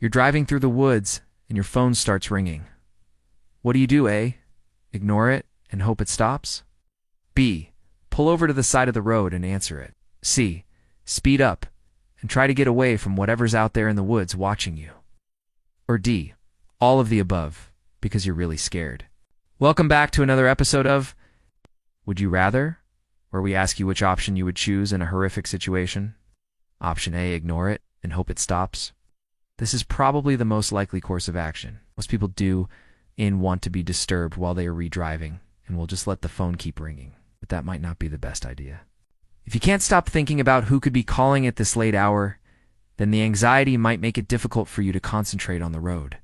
You're driving through the woods and your phone starts ringing. What do you do, A? Ignore it and hope it stops? B. Pull over to the side of the road and answer it. C. Speed up and try to get away from whatever's out there in the woods watching you. Or D. All of the above, because you're really scared. Welcome back to another episode of Would You Rather, where we ask you which option you would choose in a horrific situation. Option A, ignore it and hope it stops. This is probably the most likely course of action. Most people do want to be disturbed while they are redriving and will just let the phone keep ringing, but that might not be the best idea. If you can't stop thinking about who could be calling at this late hour, then the anxiety might make it difficult for you to concentrate on the road.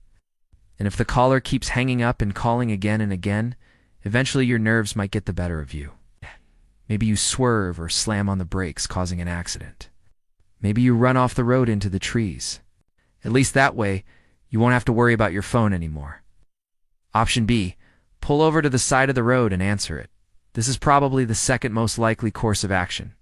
And if the caller keeps hanging up and calling again and again, eventually your nerves might get the better of you. Maybe you swerve or slam on the brakes, causing an accident. Maybe you run off the road into the trees. At least that way, you won't have to worry about your phone anymore. Option B, pull over to the side of the road and answer it. This is probably the second most likely course of action.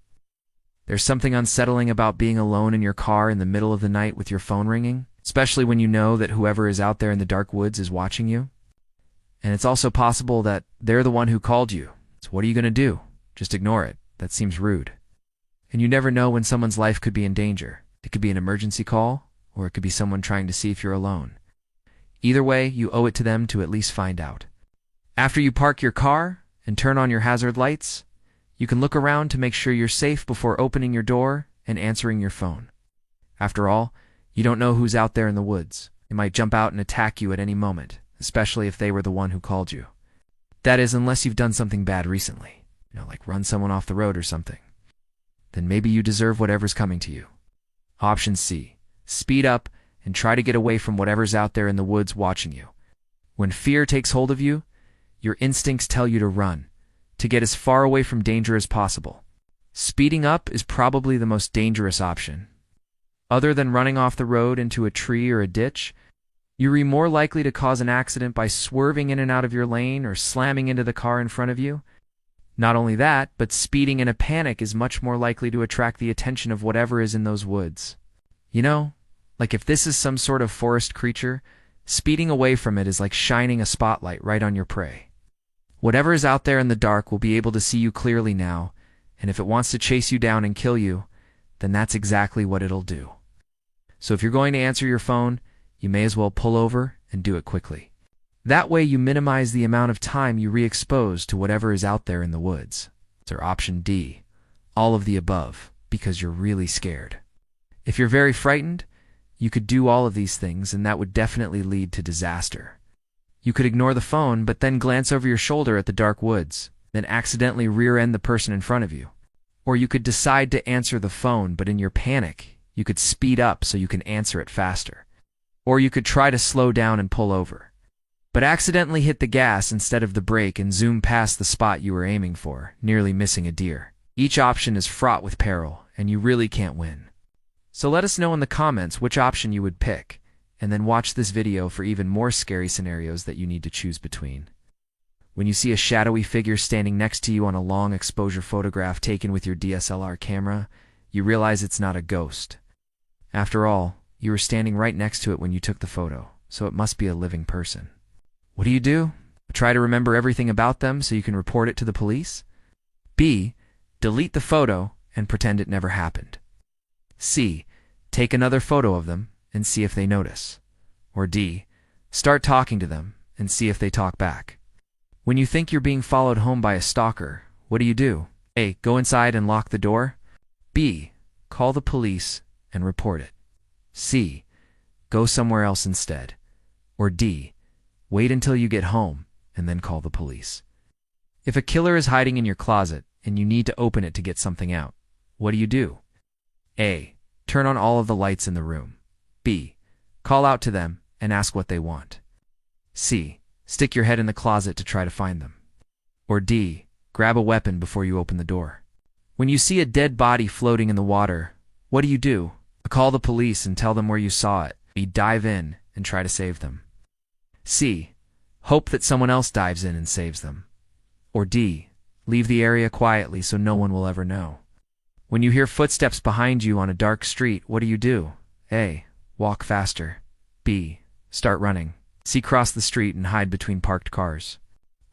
There's something unsettling about being alone in your car in the middle of the night with your phone ringing, especially when you know that whoever is out there in the dark woods is watching you. And it's also possible that they're the one who called you. So what are you going to do? Just ignore it. That seems rude. And you never know when someone's life could be in danger. It could be an emergency call, or it could be someone trying to see if you're alone. Either way, you owe it to them to at least find out. After you park your car and turn on your hazard lights, you can look around to make sure you're safe before opening your door and answering your phone. After all, you don't know who's out there in the woods. They might jump out and attack you at any moment, especially if they were the one who called you. That is, unless you've done something bad recently, like run someone off the road or something. Then maybe you deserve whatever's coming to you. Option C, speed up and try to get away from whatever's out there in the woods watching you. When fear takes hold of you, your instincts tell you to run, to get as far away from danger as possible. Speeding up is probably the most dangerous option. Other than running off the road into a tree or a ditch, you're more likely to cause an accident by swerving in and out of your lane or slamming into the car in front of you. Not only that, but speeding in a panic is much more likely to attract the attention of whatever is in those woods. Like if this is some sort of forest creature, speeding away from it is like shining a spotlight right on your prey. Whatever is out there in the dark will be able to see you clearly now, and if it wants to chase you down and kill you, then that's exactly what it'll do. So if you're going to answer your phone, you may as well pull over and do it quickly. That way you minimize the amount of time you re-expose to whatever is out there in the woods. Or option D, all of the above, because you're really scared. If you're very frightened, you could do all of these things, and that would definitely lead to disaster. You could ignore the phone, but then glance over your shoulder at the dark woods, then accidentally rear-end the person in front of you. Or you could decide to answer the phone, but in your panic, you could speed up so you can answer it faster. Or you could try to slow down and pull over, but accidentally hit the gas instead of the brake and zoom past the spot you were aiming for, nearly missing a deer. Each option is fraught with peril, and you really can't win. So let us know in the comments which option you would pick, and then watch this video for even more scary scenarios that you need to choose between. When you see a shadowy figure standing next to you on a long exposure photograph taken with your DSLR camera, you realize it's not a ghost. After all, you were standing right next to it when you took the photo, so it must be a living person. What do? Try to remember everything about them so you can report it to the police? B. Delete the photo and pretend it never happened. C. Take another photo of them and see if they notice. Or D. Start talking to them and see if they talk back. When you think you're being followed home by a stalker, what do? A. Go inside and lock the door. B. Call the police and report it. C. Go somewhere else instead. Or D. Wait until you get home and then call the police. If a killer is hiding in your closet and you need to open it to get something out, what do? A. Turn on all of the lights in the room. B. Call out to them and ask what they want. C. Stick your head in the closet to try to find them. Or D. Grab a weapon before you open the door. When you see a dead body floating in the water, what do? Call the police and tell them where you saw it. B. Dive in and try to save them. C. Hope that someone else dives in and saves them. Or D. Leave the area quietly so no one will ever know. When you hear footsteps behind you on a dark street, what do? A. Walk faster. B. Start running. C. Cross the street and hide between parked cars.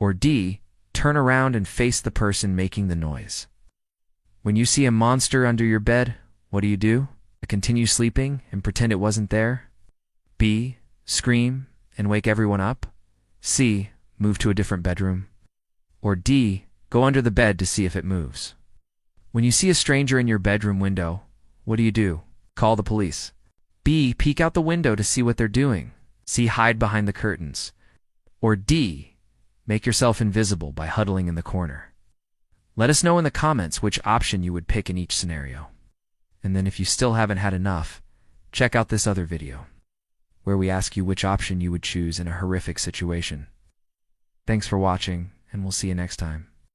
Or D. Turn around and face the person making the noise. When you see a monster under your bed, what do? Continue sleeping and pretend it wasn't there? B. Scream and wake everyone up? C. Move to a different bedroom? Or D. Go under the bed to see if it moves? When you see a stranger in your bedroom window, what do? Call the police. B. Peek out the window to see what they're doing. C. Hide behind the curtains. Or D. Make yourself invisible by huddling in the corner. Let us know in the comments which option you would pick in each scenario. And then if you still haven't had enough, check out this other video, where we ask you which option you would choose in a horrific situation. Thanks for watching, and we'll see you next time.